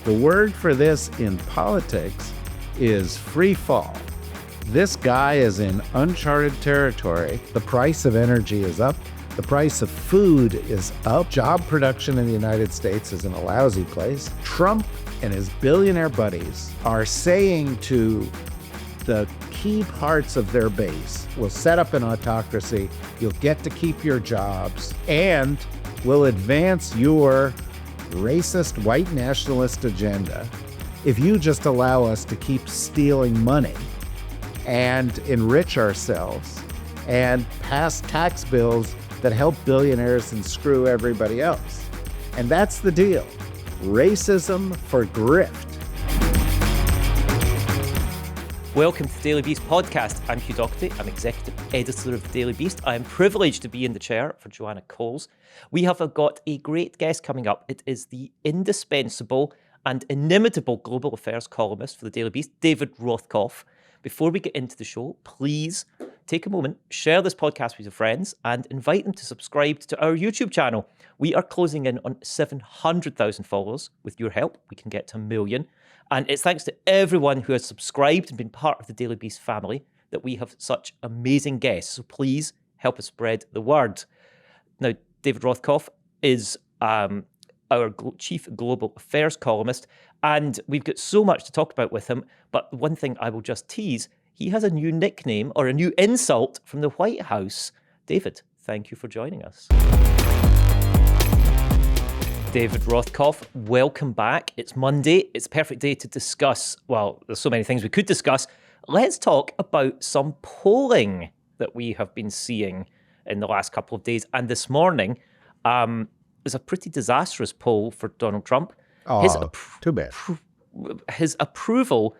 The word for this in politics is freefall. This guy is in uncharted territory. The price of energy is up. The price of food is up. Job production in the United States is in a lousy place. Trump and his billionaire buddies are saying to the key parts of their base, we'll set up an autocracy, you'll get to keep your jobs, and we'll advance your racist white nationalist agenda if you just allow us to keep stealing money and enrich ourselves and pass tax bills that help billionaires and screw everybody else. And that's the deal. Racism for grift. Welcome to the Daily Beast podcast. I'm Hugh Dougherty. I'm executive editor of the Daily Beast. I am privileged to be in the chair for Joanna Coles. We have got a great guest coming up. It is the indispensable and inimitable global affairs columnist for the Daily Beast, David Rothkopf. Before we get into the show, please take a moment, share this podcast with your friends, and invite them to subscribe to our YouTube channel. We are closing in on 700,000 followers. With your help, we can get to 1 million. And it's thanks to everyone who has subscribed and been part of the Daily Beast family that we have such amazing guests. So please help us spread the word. Now, David Rothkopf is our chief global affairs columnist, and we've got so much to talk about with him. But one thing I will just tease, he has a new nickname or a new insult from the White House. David, thank you for joining us. David Rothkopf, welcome back. It's Monday. It's a perfect day to discuss, well, there's so many things we could discuss. Let's talk about some polling that we have been seeing in the last couple of days. And this morning is a pretty disastrous poll for Donald Trump. Oh, too bad. His approval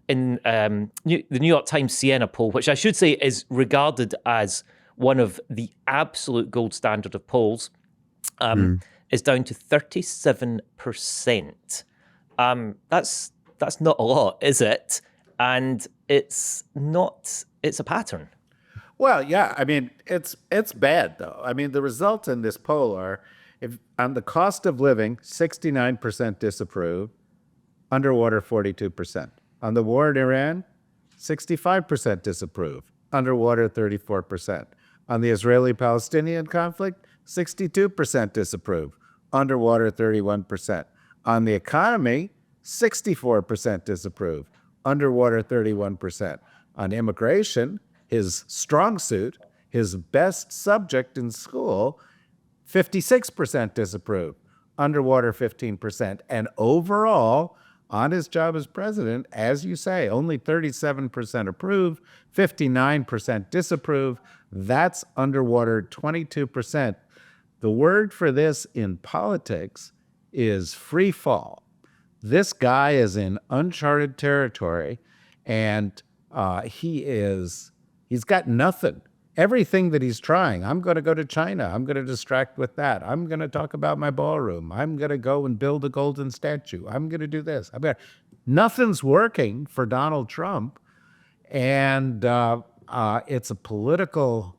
in the New York Times Siena poll, which I should say is regarded as one of the absolute gold standard of polls, is down to 37%. That's not a lot, is it? And it's a pattern. Well, yeah, I mean, it's bad, though. I mean, the results in this poll are, if on the cost of living, 69% disapprove, underwater 42%. On the war in Iran, 65% disapprove, underwater 34%. On the Israeli-Palestinian conflict, 62% disapprove, underwater 31%. On the economy, 64% disapprove, underwater 31%. On immigration, his strong suit, his best subject in school, 56% disapprove, underwater 15%. And overall, on his job as president, as you say, only 37% approve, 59% disapprove. That's underwater 22%. The word for this in politics is freefall. This guy is in uncharted territory, and he's got nothing. Everything that he's trying, I'm going to go to China. I'm going to distract with that. I'm going to talk about my ballroom. I'm going to go and build a golden statue. I'm going to do this. Nothing's working for Donald Trump, and it's a political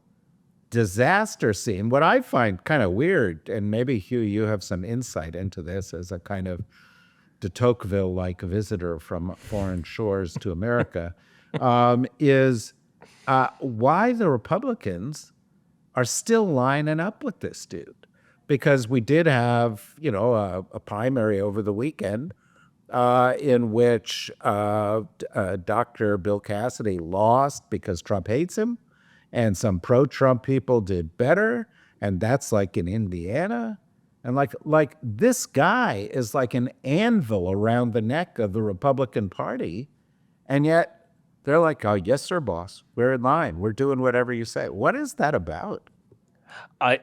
disaster scene. What I find kind of weird, and maybe, Hugh, you have some insight into this as a kind of de Tocqueville-like visitor from foreign shores to America, is why the Republicans are still lining up with this dude. Because we did have, a primary over the weekend in which Dr. Bill Cassidy lost because Trump hates him, and some pro-Trump people did better, and that's like in Indiana. And like this guy is like an anvil around the neck of the Republican Party, and yet they're like, oh, yes, sir, boss. We're in line. We're doing whatever you say. What is that about? I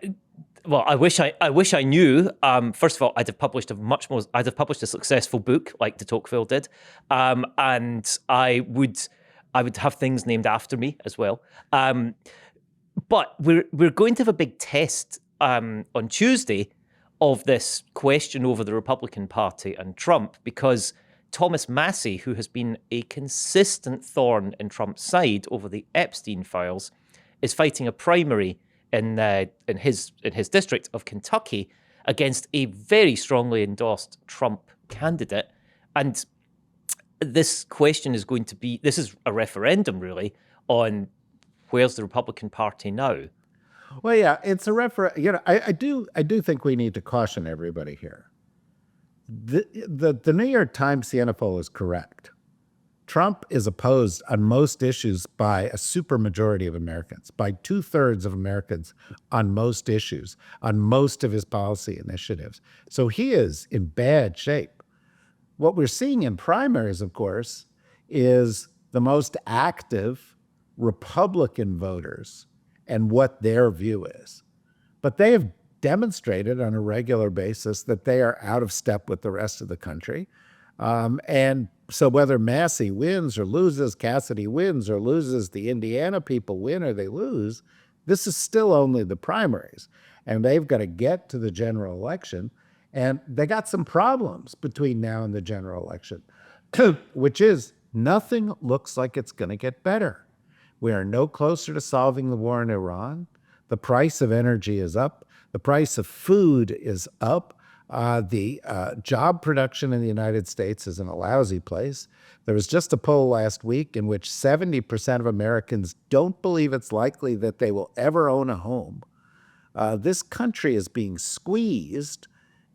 wish I knew. First of all, I'd have published a successful book like de Tocqueville did, and I would have things named after me as well. But we're going to have a big test on Tuesday of this question over the Republican Party and Trump, because Thomas Massie, who has been a consistent thorn in Trump's side over the Epstein files, is fighting a primary in his district of Kentucky against a very strongly endorsed Trump candidate. And this question is going to be, this is a referendum really on where's the Republican Party now? Well, yeah, it's a I do think we need to caution everybody here. The New York Times CNFO is correct. Trump is opposed on most issues by a supermajority of Americans, by 2/3 of Americans on most issues, on most of his policy initiatives. So he is in bad shape. What we're seeing in primaries, of course, is the most active Republican voters and what their view is. But they have demonstrated on a regular basis that they are out of step with the rest of the country. And so whether Massey wins or loses, Cassidy wins or loses, the Indiana people win or they lose, this is still only the primaries. And they've got to get to the general election. And they got some problems between now and the general election, which is nothing looks like it's going to get better. We are no closer to solving the war in Iran. The price of energy is up. The price of food is up. The job production in the United States is in a lousy place. There was just a poll last week in which 70% of Americans don't believe it's likely that they will ever own a home. This country is being squeezed.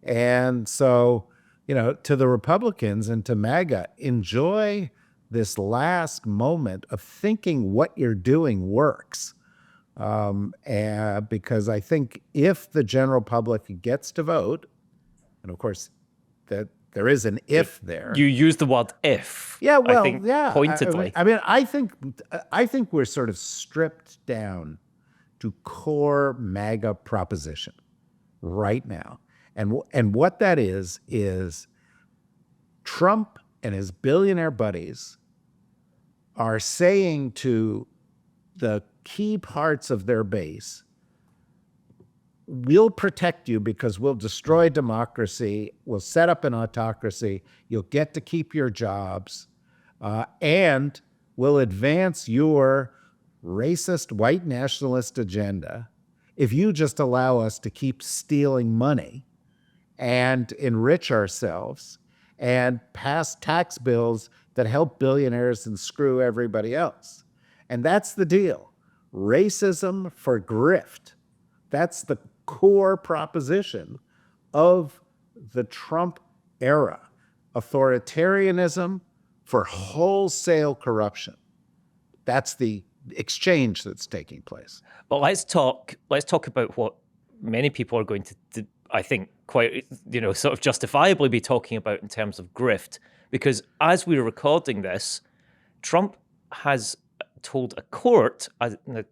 And so, to the Republicans and to MAGA, enjoy this last moment of thinking what you're doing works. And because I think if the general public gets to vote, and of course, that there is an if there. You use the word if. Yeah, well, I think yeah. Pointedly. I think we're sort of stripped down to core MAGA proposition right now. And what that is Trump and his billionaire buddies are saying to the key parts of their base, we'll protect you because we'll destroy democracy, we'll set up an autocracy, you'll get to keep your jobs, and we'll advance your racist white nationalist agenda if you just allow us to keep stealing money and enrich ourselves and pass tax bills that help billionaires and screw everybody else. And that's the deal. Racism for grift. That's the core proposition of the Trump era. Authoritarianism for wholesale corruption. That's the exchange that's taking place. Well, let's talk about what many people are going to I think, quite, sort of justifiably be talking about in terms of grift. Because as we're recording this, Trump has told a court,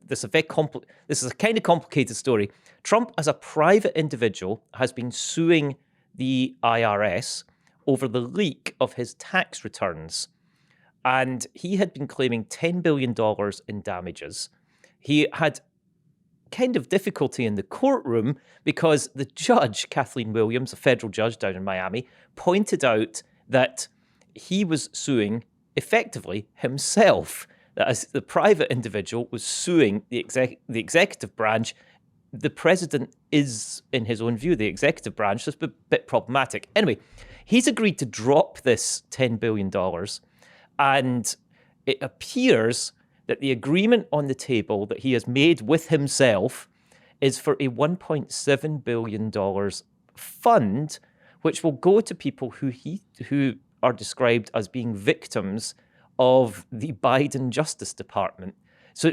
this is a kind of complicated story. Trump, as a private individual, has been suing the IRS over the leak of his tax returns. And he had been claiming $10 billion in damages. He had kind of difficulty in the courtroom because the judge, Kathleen Williams, a federal judge down in Miami, pointed out that he was suing effectively himself. That as the private individual was suing the executive branch, the president is, in his own view, the executive branch. So it's a bit problematic. Anyway, he's agreed to drop this $10 billion, and it appears that the agreement on the table that he has made with himself is for a $1.7 billion fund, which will go to people who are described as being victims of the Biden Justice Department. So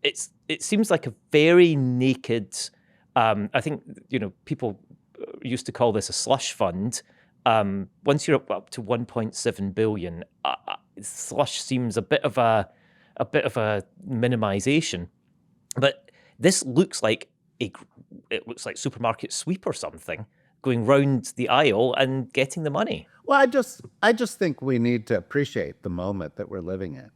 it seems like a very naked. I think people used to call this a slush fund. Once you're up to 1.7 billion, slush seems a bit of a minimization. But this looks like supermarket sweep or something, going round the aisle and getting the money. Well, I just think we need to appreciate the moment that we're living in,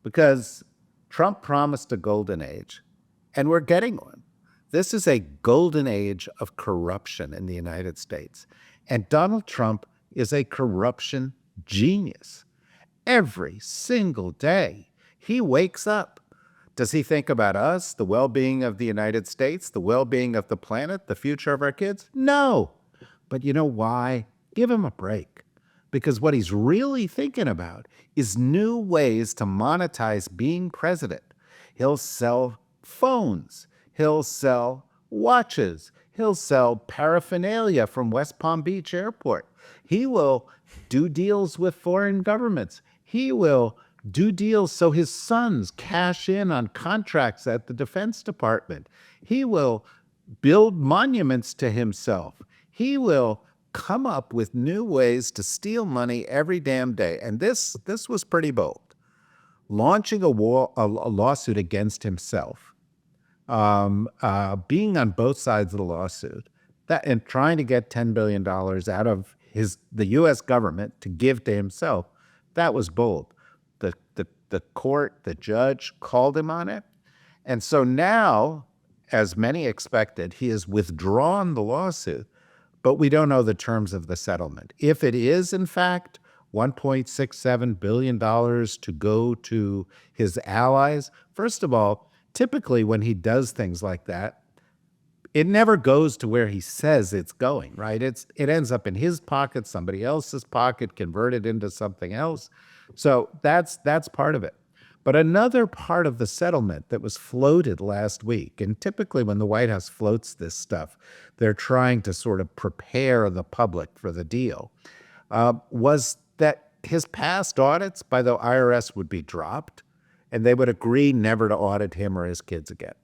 because Trump promised a golden age, and we're getting one. This is a golden age of corruption in the United States, and Donald Trump is a corruption genius. Every single day, he wakes up. Does he think about us, the well-being of the United States, the well-being of the planet, the future of our kids? No. But you know why? Give him a break. because what he's really thinking about is new ways to monetize being president. He'll sell phones. He'll sell watches. He'll sell paraphernalia from West Palm Beach Airport. He will do deals with foreign governments. He will do deals so his sons cash in on contracts at the Defense Department. He will build monuments to himself. He will come up with new ways to steal money every damn day. And this was pretty bold. Launching a lawsuit against himself, being on both sides of the lawsuit, and trying to get $10 billion out of the U.S. government to give to himself, that was bold. The court, the judge called him on it. And so now, as many expected, he has withdrawn the lawsuit, but we don't know the terms of the settlement. If it is, in fact, $1.67 billion to go to his allies, first of all, typically when he does things like that, it never goes to where he says it's going, right? It ends up in his pocket, somebody else's pocket, converted into something else. So that's part of it. But another part of the settlement that was floated last week, and typically when the White House floats this stuff, they're trying to sort of prepare the public for the deal, was that his past audits by the IRS would be dropped, and they would agree never to audit him or his kids again.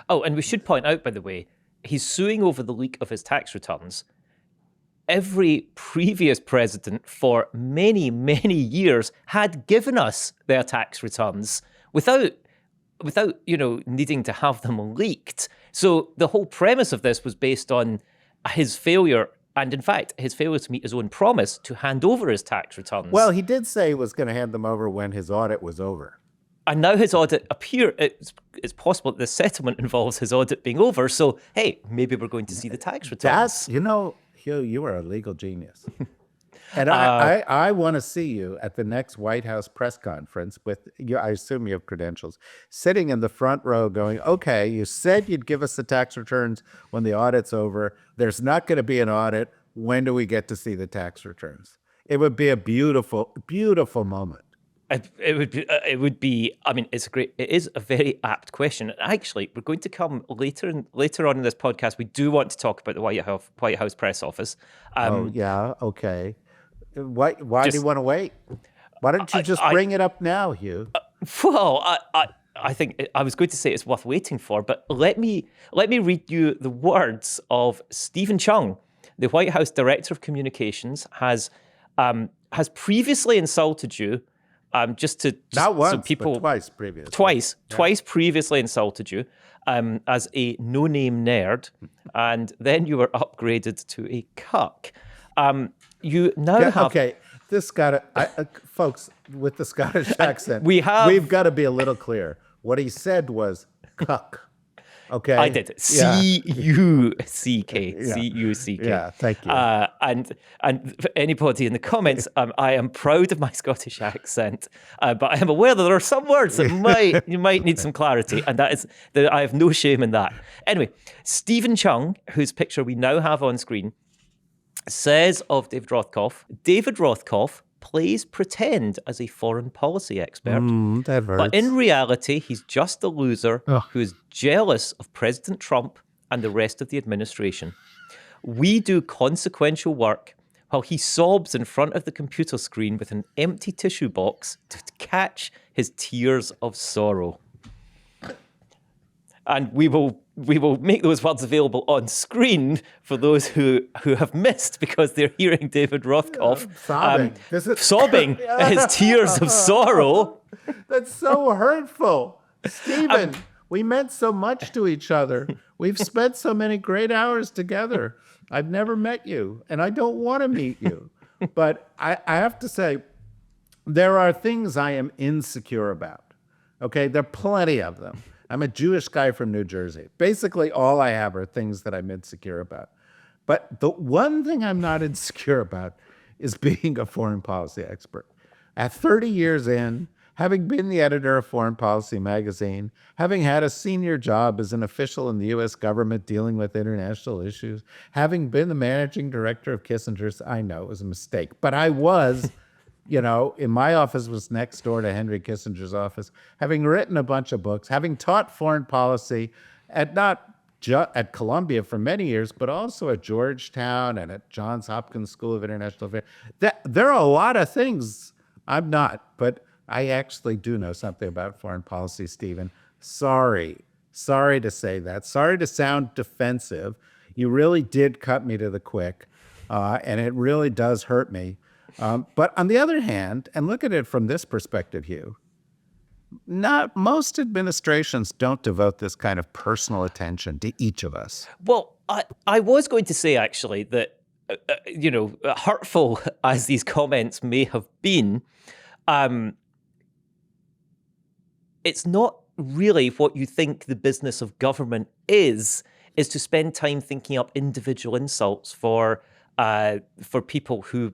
Oh, and we should point out, by the way, he's suing over the leak of his tax returns. Every previous president for many, many years had given us their tax returns without needing to have them leaked. So the whole premise of this was based on his failure, and in fact, his failure to meet his own promise to hand over his tax returns. Well, he did say he was going to hand them over when his audit was over. And now his audit it's possible that the settlement involves his audit being over. So, hey, maybe we're going to see the tax returns. Hugh, you are a legal genius. And I want to see you at the next White House press conference with you. I assume you have credentials, sitting in the front row going, okay, you said you'd give us the tax returns when the audit's over. There's not going to be an audit. When do we get to see the tax returns? It would be a beautiful, beautiful moment. It would be. I mean, it is a very apt question. Actually, we're going to come later on in this podcast. We do want to talk about the White House press office. Okay. Why do you want to wait? Why don't you just bring it up now, Hugh? Well, I think I was going to say it's worth waiting for, but let me read you the words of Stephen Cheung, the White House Director of Communications, has previously insulted you. Not once, but twice previously. Twice previously insulted you as a no-name nerd, and then you were upgraded to a cuck. You now have... Okay, this folks, with the Scottish accent, we've got to be a little clear. What he said was cuck. Okay, I did. C-U-C-K. Yeah. C-U-C-K. Yeah, thank you. And for anybody in the comments, I am proud of my Scottish accent, but I am aware that there are some words that you might need some clarity, and that I have no shame in that. Anyway, Stephen Cheung, whose picture we now have on screen, says of David Rothkopf plays pretend as a foreign policy expert. That hurts. But in reality, he's just a loser who is jealous of President Trump and the rest of the administration. We do consequential work while he sobs in front of the computer screen with an empty tissue box to catch his tears of sorrow. And we will make those words available on screen for those who have missed because they're hearing David Rothkopf sobbing his tears of sorrow. That's so hurtful. Stephen, we meant so much to each other. We've spent so many great hours together. I've never met you, and I don't want to meet you. But I have to say, there are things I am insecure about. Okay, there are plenty of them. I'm a Jewish guy from New Jersey. Basically, all I have are things that I'm insecure about. But the one thing I'm not insecure about is being a foreign policy expert. At 30 years in, having been the editor of Foreign Policy magazine, having had a senior job as an official in the U.S. government dealing with international issues, having been the managing director of Kissinger's, I know it was a mistake, but I was, in my office was next door to Henry Kissinger's office, having written a bunch of books, having taught foreign policy at not at Columbia for many years, but also at Georgetown and at Johns Hopkins School of International Affairs. There are a lot of things I'm not, but I actually do know something about foreign policy, Stephen. Sorry to say that. Sorry to sound defensive. You really did cut me to the quick, and it really does hurt me. But on the other hand, and look at it from this perspective, Hugh, not most administrations don't devote this kind of personal attention to each of us. Well, I was going to say actually that, hurtful as these comments may have been, it's not really what you think the business of government is to spend time thinking up individual insults for people who,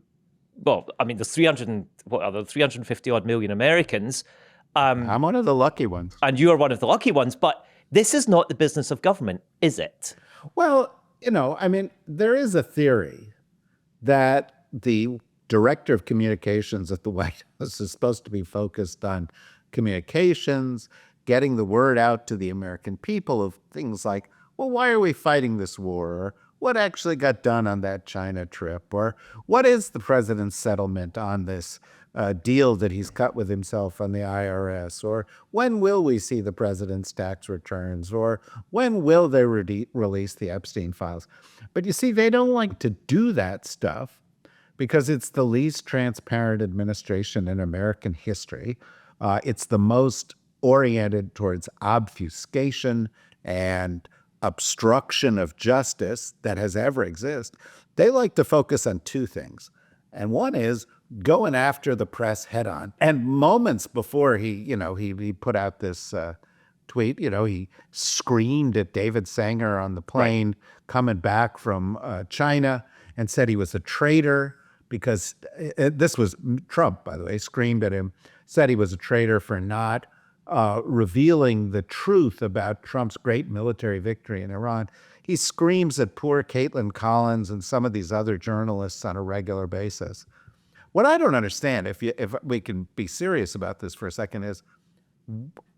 there's 350 odd million Americans. I'm one of the lucky ones. And you are one of the lucky ones, but this is not the business of government, is it? Well, there is a theory that the director of communications at the White House is supposed to be focused on communications, getting the word out to the American people of things like, well, why are we fighting this war? Or what actually got done on that China trip? Or what is the president's settlement on this deal that he's cut with himself on the IRS? Or when will we see the president's tax returns? Or when will they release the Epstein files? But you see, they don't like to do that stuff because it's the least transparent administration in American history. It's the most oriented towards obfuscation and obstruction of justice that has ever existed. They like to focus on two things. And one is going after the press head on. And moments before he put out this tweet, he screamed at David Sanger on the plane coming back from China and said he was a traitor because this was Trump, by the way, screamed at him, said he was a traitor for not revealing the truth about Trump's great military victory in Iran. He screams at poor Caitlin Collins and some of these other journalists on a regular basis. What I don't understand, if we can be serious about this for a second, is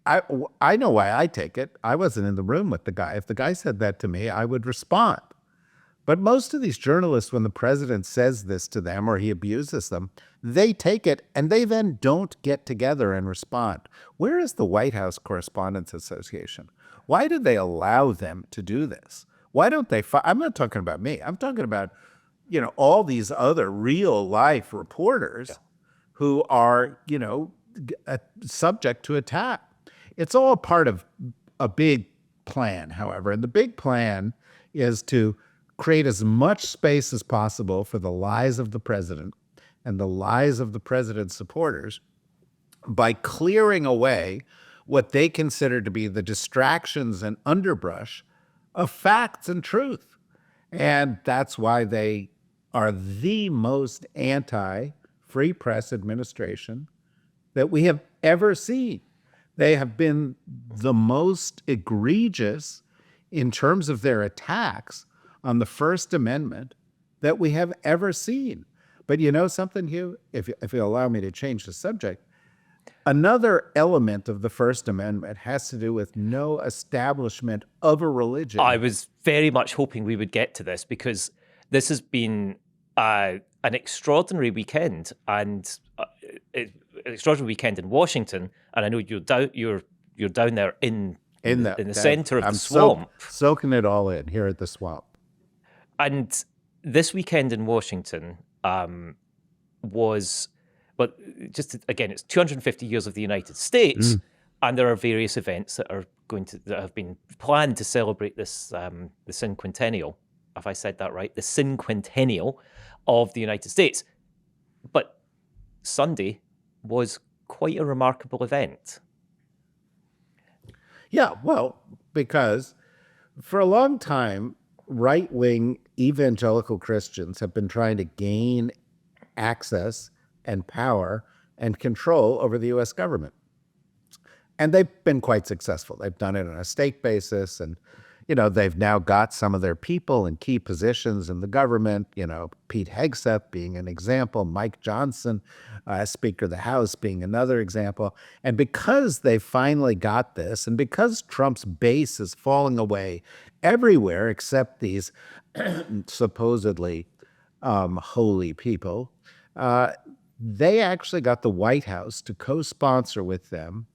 I know why I take it. I wasn't in the room with the guy. If the guy said that to me, I would respond. But most of these journalists, when the president says this to them or he abuses them, they take it and they then don't get together and respond. Where is the White House Correspondents Association? Why did they allow them to do this? Why don't they I'm not talking about me. I'm talking about, all these other real life reporters who are, subject to attack. It's all part of a big plan, however. And the big plan is to create as much space as possible for the lies of the president and the lies of the president's supporters by clearing away what they consider to be the distractions and underbrush of facts and truth. And that's why they are the most anti-free press administration that we have ever seen. They have been the most egregious in terms of their attacks on the First Amendment that we have ever seen. But you know something, Hugh? If you allow me to change the subject, another element of the First Amendment has to do with no establishment of a religion. I was very much hoping we would get to this because this has been an extraordinary weekend and an extraordinary weekend in Washington. And I know you're down there in the center of the swamp. Soaking it all in here at the swamp. And this weekend in Washington was, again, it's 250 years of the United States, and there are various events that have been planned to celebrate this the cinquentennial. Have I said that right? The cinquentennial of the United States. But Sunday was quite a remarkable event. Yeah, well, because for a long time, right-wing evangelical Christians have been trying to gain access and power and control over the U.S. government. And they've been quite successful. They've done it on a state basis, and they've now got some of their people in key positions in the government. Pete Hegseth being an example, Mike Johnson, Speaker of the House, being another example. And because they finally got this, and because Trump's base is falling away everywhere except these supposedly holy people, they actually got the White House to co-sponsor with them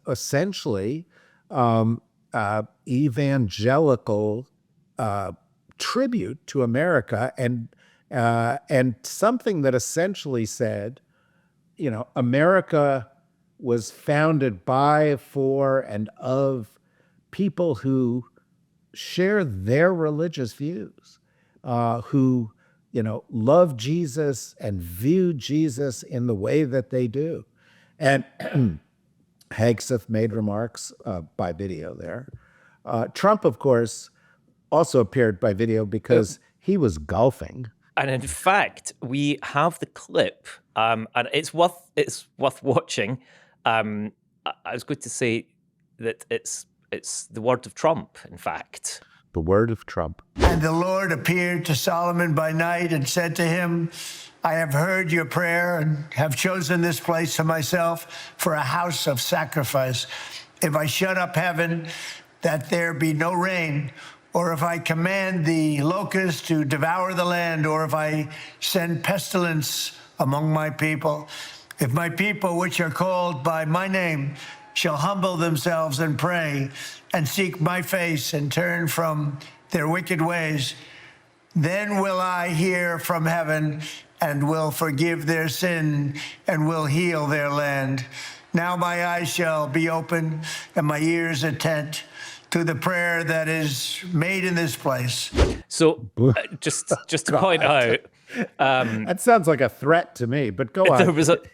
essentially evangelical tribute to America, and something that essentially said, America was founded by, for, and of people who share their religious views, who love Jesus and view Jesus in the way that they do. And Hegseth made remarks by video there. Trump, of course, also appeared by video because he was golfing. And in fact, we have the clip, and it's worth watching. I was going to say that it's the word of Trump, in fact. The word of Trump. And the Lord appeared to Solomon by night and said to him, I have heard your prayer and have chosen this place for myself for a house of sacrifice. If I shut up heaven, that there be no rain, or if I command the locusts to devour the land, or if I send pestilence among my people, if my people, which are called by my name, shall humble themselves and pray and seek my face and turn from their wicked ways, then will I hear from heaven and will forgive their sin and will heal their land. Now my eyes shall be open and my ears attent to the prayer that is made in this place. So just to point out, that sounds like a threat to me, but go on.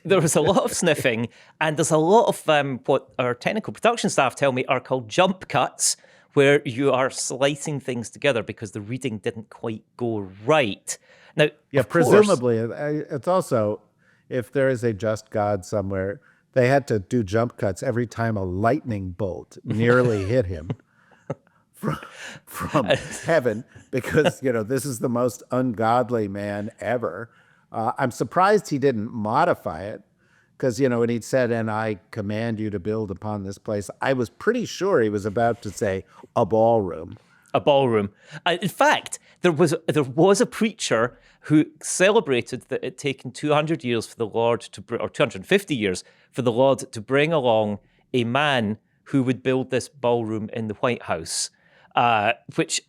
There was a lot of sniffing, and there's a lot of what our technical production staff tell me are called jump cuts, where you are slicing things together because the reading didn't quite go right. Now, yeah, presumably, it's also, if there is a just God somewhere, they had to do jump cuts every time a lightning bolt nearly hit him from heaven, because, this is the most ungodly man ever. I'm surprised he didn't modify it, because, when he said, and I command you to build upon this place, I was pretty sure he was about to say a ballroom. A ballroom. In fact, there was a preacher who celebrated that it had taken 200 years for the Lord or 250 years for the Lord to bring along a man who would build this ballroom in the White House, which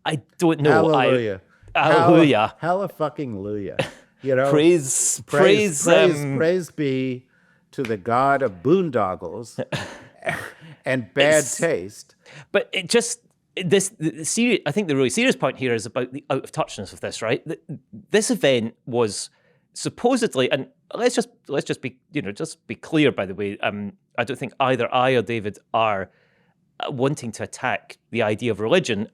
I don't know. Hallelujah. Hallelujah. Hallelujah. Praise be to the God of boondoggles and bad taste. But it just, I think the really serious point here is about the out of touchness of this, right? This event was supposedly, and let's just be be clear, by the way. I don't think either I or David are wanting to attack the idea of religion.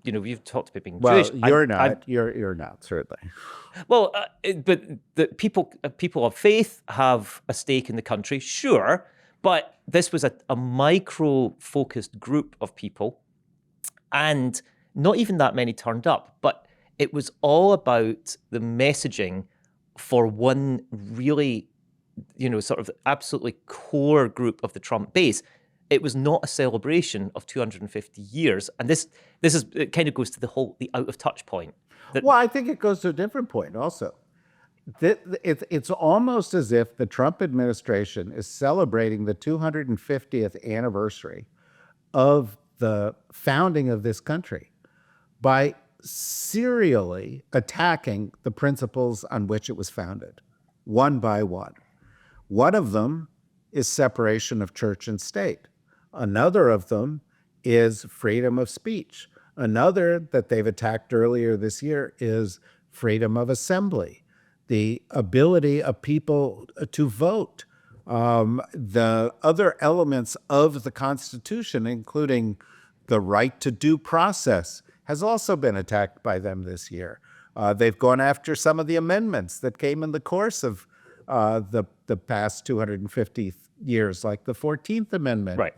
We've talked about being Jewish. You're not, certainly. Well, but the people of faith have a stake in the country, sure, but this was a micro-focused group of people, and not even that many turned up, but it was all about the messaging for one really, sort of absolutely core group of the Trump base. It was not a celebration of 250 years. And this is, it kind of goes to the out of touch point. Well, I think it goes to a different point also. It's almost as if the Trump administration is celebrating the 250th anniversary of the founding of this country by serially attacking the principles on which it was founded, one by one. One of them is separation of church and state. Another of them is freedom of speech. Another that they've attacked earlier this year is freedom of assembly, the ability of people to vote. The other elements of the Constitution, including the right to due process, has also been attacked by them this year. They've gone after some of the amendments that came in the course of the past 250 years, like the 14th Amendment, Right.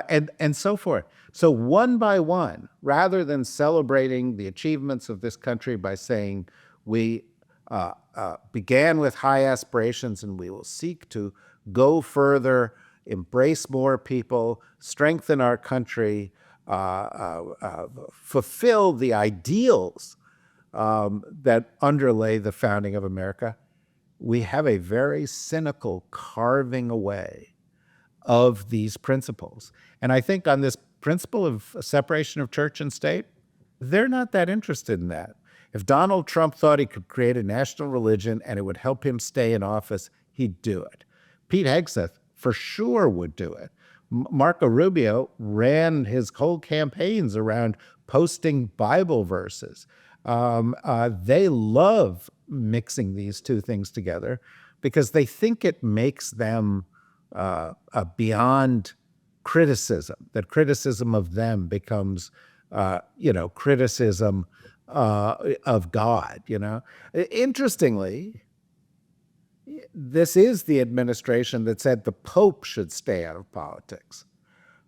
and so forth. So one by one, rather than celebrating the achievements of this country by saying we began with high aspirations and we will seek to go further, embrace more people, strengthen our country, fulfill the ideals that underlay the founding of America, we have a very cynical carving away of these principles. And I think on this principle of separation of church and state, they're not that interested in that. If Donald Trump thought he could create a national religion and it would help him stay in office, he'd do it. Pete Hegseth for sure would do it. Marco Rubio ran his whole campaigns around posting Bible verses. They love mixing these two things together because they think it makes them beyond criticism, that criticism of them becomes, criticism of God, Interestingly, this is the administration that said the Pope should stay out of politics.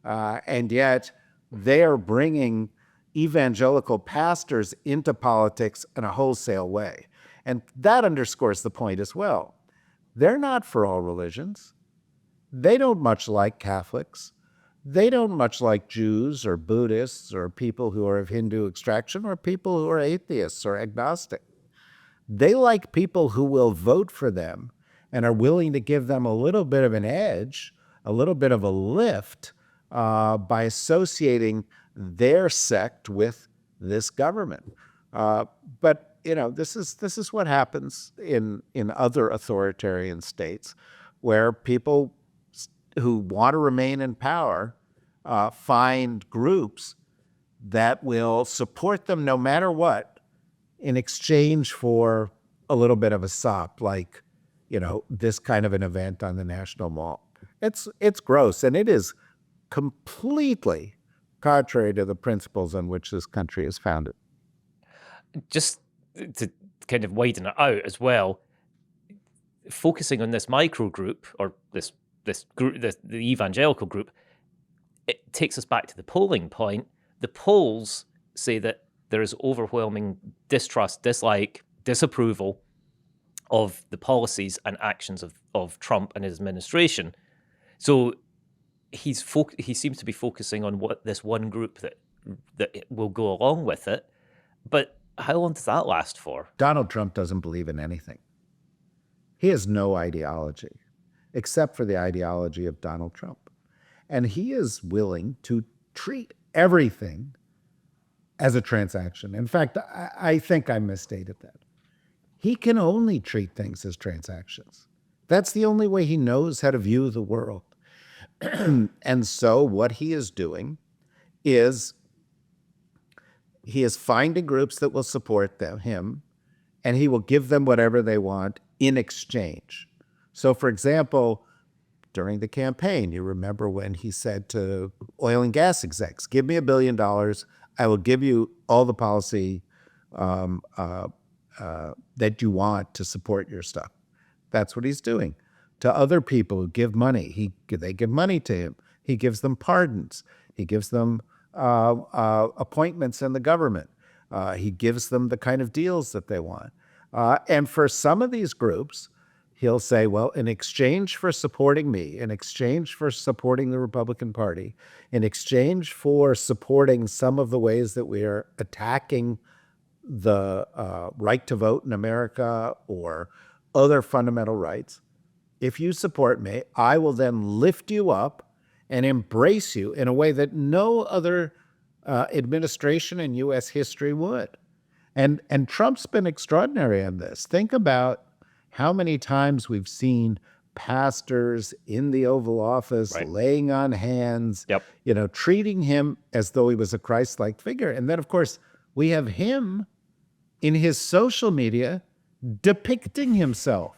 And yet they are bringing evangelical pastors into politics in a wholesale way. And that underscores the point as well. They're not for all religions. They don't much like Catholics. They don't much like Jews or Buddhists or people who are of Hindu extraction or people who are atheists or agnostic. They like people who will vote for them and are willing to give them a little bit of an edge, a little bit of a lift by associating their sect with this government. But this is what happens in other authoritarian states, where people who want to remain in power find groups that will support them no matter what, in exchange for a little bit of a sop, like this kind of an event on the National Mall. It's gross, and it is completely contrary to the principles on which this country is founded. Just to kind of widen it out as well, focusing on this micro group or this group, the evangelical group, it takes us back to the polling point. The polls say that there is overwhelming distrust, dislike, disapproval of the policies and actions of Trump and his administration. So he seems to be focusing on what this one group that will go along with it. But how long does that last for? Donald Trump doesn't believe in anything. He has no ideology, except for the ideology of Donald Trump. And he is willing to treat everything as a transaction. In fact, I think I misstated that. He can only treat things as transactions. That's the only way he knows how to view the world. And so what he is doing is he is finding groups that will support him, and he will give them whatever they want in exchange. So, for example, during the campaign, you remember when he said to oil and gas execs, give me $1 billion, I will give you all the policy that you want to support your stuff. That's what he's doing. To other people who give money, they give money to him. He gives them pardons. He gives them appointments in the government. He gives them the kind of deals that they want. And for some of these groups, he'll say, well, in exchange for supporting me, in exchange for supporting the Republican Party, in exchange for supporting some of the ways that we are attacking the right to vote in America or other fundamental rights, if you support me, I will then lift you up and embrace you in a way that no other administration in U.S. history would. And Trump's been extraordinary on this. Think about how many times we've seen pastors in the Oval Office laying on hands, treating him as though he was a Christ-like figure. And then, of course, we have him in his social media depicting himself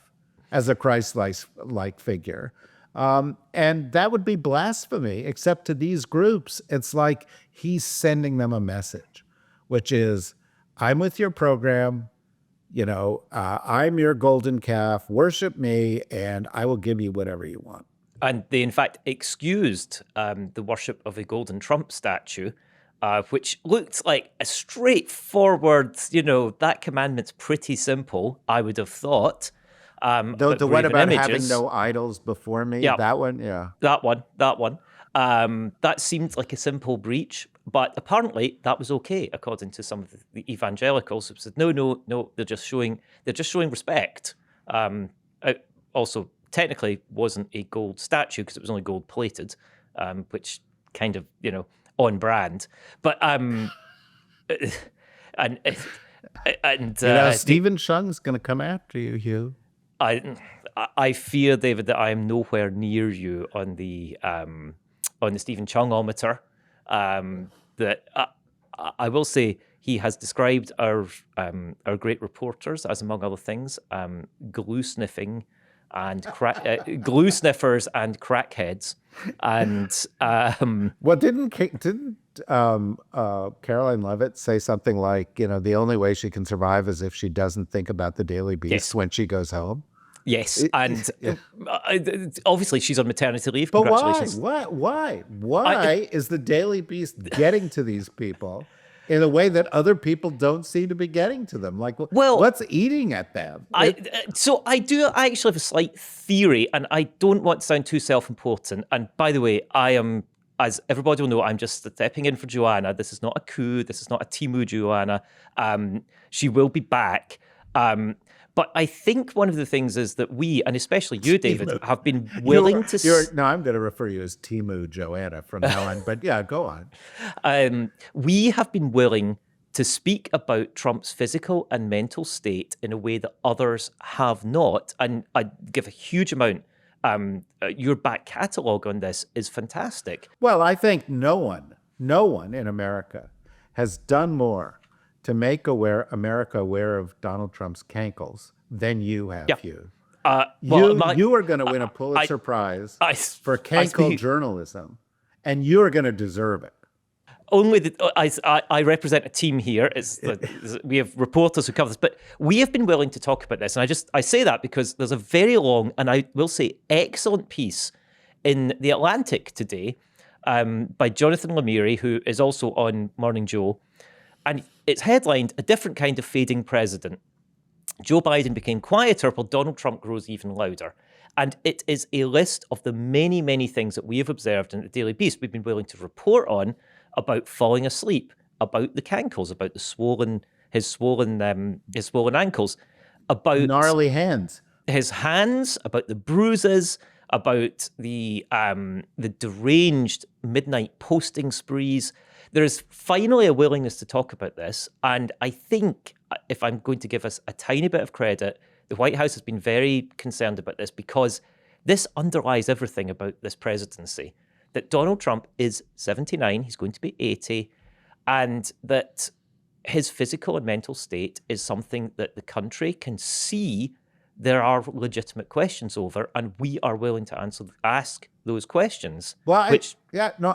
as a Christ-like figure. And that would be blasphemy, except to these groups, it's like he's sending them a message, which is, I'm with your program, I'm your golden calf, worship me, and I will give you whatever you want. And they, in fact, excused the worship of a golden Trump statue, which looked like a straightforward, that commandment's pretty simple, I would have thought. The one about having no idols before me, Yeah. that one, yeah. That one. That seemed like a simple breach, but apparently that was okay, according to some of the evangelicals who said, no, they're just showing respect. It also technically wasn't a gold statue because it was only gold plated, which kind of, on brand. But and Stephen Cheung's going to come after you, Hugh. I fear, David, that I am nowhere near you on the Stephen Cheung-ometer. That I will say he has described our great reporters as, among other things, glue sniffing and glue sniffers and crackheads. And Well, didn't Caroline Levitt say something like, the only way she can survive is if she doesn't think about the Daily Beast Yes. when she goes home? yes, and obviously she's on maternity leave. But Congratulations. why is the Daily Beast getting to these people in a way that other people don't seem to be getting to them? Like, Well, what's eating at them? I actually have a slight theory, and I don't want to sound too self-important. And by the way, I am, as everybody will know, I'm just stepping in for Joanna. This is not a coup. This is not a Timu Joanna. She will be back. But I think one of the things is that we, and especially you, David, have been willing to... No, I'm going to refer you as Timu Joanna from now on. But yeah, go on. We have been willing to speak about Trump's physical and mental state in a way that others have not. And I give a huge amount. Your back catalogue on this is fantastic. Well, I think no one in America has done more to make America aware of Donald Trump's cankles than you have, Hugh. You are going to win a Pulitzer Prize for cankle journalism, and you are going to deserve it. Only I represent a team here. We have reporters who cover this, but we have been willing to talk about this. And I say that because there's a very long, and I will say excellent piece in The Atlantic today by Jonathan Lemire, who is also on Morning Joe. And it's headlined, "A Different Kind of Fading President. Joe Biden became quieter while Donald Trump grows even louder." And it is a list of the many, many things that we have observed in the Daily Beast we've been willing to report on, about falling asleep, about the cankles, about his swollen ankles, about gnarly hands, his hands, about the bruises, about the deranged midnight posting sprees. There is finally a willingness to talk about this, and I think, if I'm going to give us a tiny bit of credit, the White House has been very concerned about this because this underlies everything about this presidency. That Donald Trump is 79, he's going to be 80, and that his physical and mental state is something that the country can see there are legitimate questions over, and we are willing to ask those questions. Well,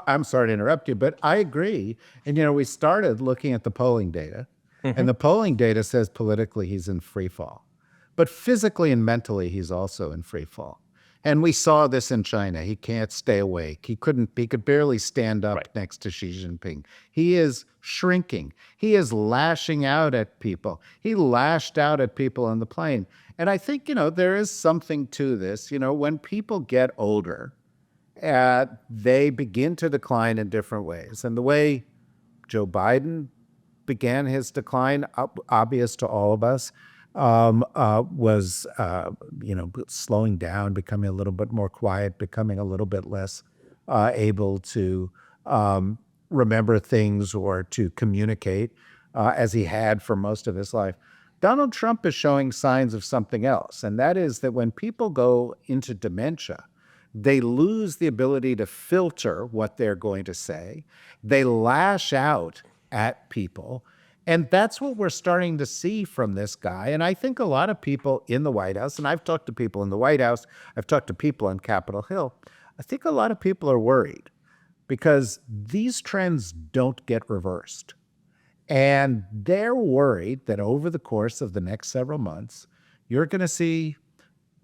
I'm sorry to interrupt you, but I agree. And, we started looking at the polling data, and the polling data says politically he's in free fall. But physically and mentally, he's also in free fall. And we saw this in China. He can't stay awake. He could barely stand up next to Xi Jinping. He is shrinking. He is lashing out at people. He lashed out at people on the plane. And I think, there is something to this. When people get older, they begin to decline in different ways. And the way Joe Biden began his decline, obvious to all of us, was slowing down, becoming a little bit more quiet, becoming a little bit less able to remember things or to communicate as he had for most of his life. Donald Trump is showing signs of something else, and that is that when people go into dementia, they lose the ability to filter what they're going to say. They lash out at people. And that's what we're starting to see from this guy. And I think a lot of people in the White House, and I've talked to people in the White House, I've talked to people on Capitol Hill, I think a lot of people are worried because these trends don't get reversed. And they're worried that over the course of the next several months, you're going to see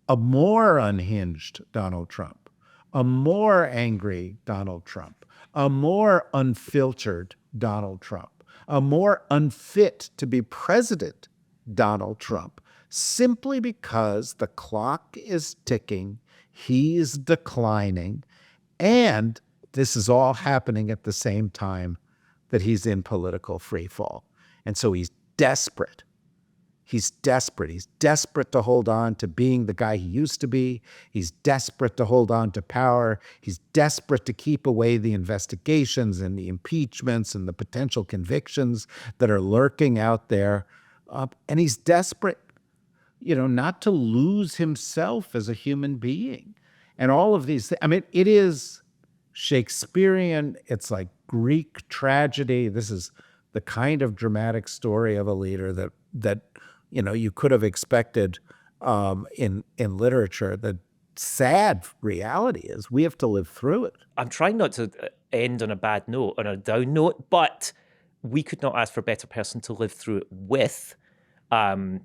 a more unhinged Donald Trump, a more angry Donald Trump, a more unfiltered Donald Trump, a more unfit to be president Donald Trump, simply because the clock is ticking, he's declining, and this is all happening at the same time that he's in political freefall. And so he's desperate. He's desperate. He's desperate to hold on to being the guy he used to be. He's desperate to hold on to power. He's desperate to keep away the investigations and the impeachments and the potential convictions that are lurking out there. And he's desperate, not to lose himself as a human being. And all of these things, I mean, it is Shakespearean. It's like Greek tragedy. This is the kind of dramatic story of a leader that you could have expected in literature. The sad reality is we have to live through it. I'm trying not to end on a bad note, on a down note, but we could not ask for a better person to live through it with.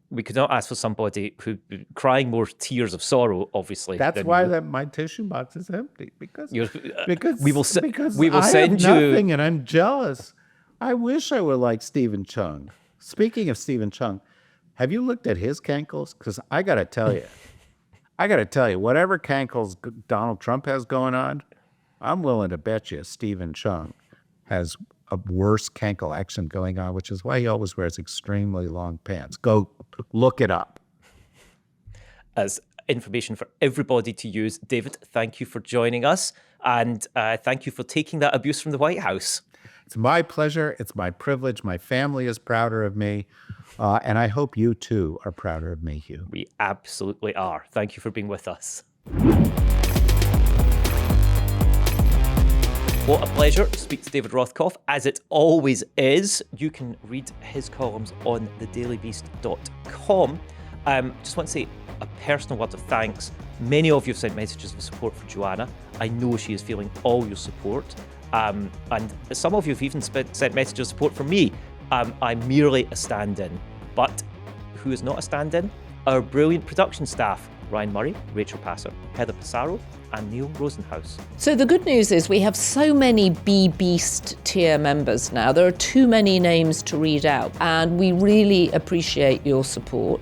We could not ask for somebody who crying more tears of sorrow, obviously. That's why my tissue box is empty, because we will I send have you nothing, and I'm jealous. I wish I were like Stephen Cheung. Speaking of Stephen Cheung, have you looked at his cankles? Because I got to tell you, whatever cankles Donald Trump has going on, I'm willing to bet you Stephen Cheung has a worse cankle action going on, which is why he always wears extremely long pants. Go look it up. As information for everybody to use. David, thank you for joining us, and thank you for taking that abuse from the White House. It's my pleasure. It's my privilege. My family is prouder of me. And I hope you too are prouder of me, Hugh. We absolutely are. Thank you for being with us. What a pleasure to speak to David Rothkopf, as it always is. You can read his columns on thedailybeast.com. Just want to say a personal word of thanks. Many of you have sent messages of support for Joanna. I know she is feeling all your support. And some of you have even sent messages of support for me. I'm merely a stand-in. But who is not a stand-in? Our brilliant production staff, Ryan Murray, Rachel Passer, Heather Passaro, and Neil Rosenhaus. So the good news is we have so many B-Beast tier members now. There are too many names to read out, and we really appreciate your support.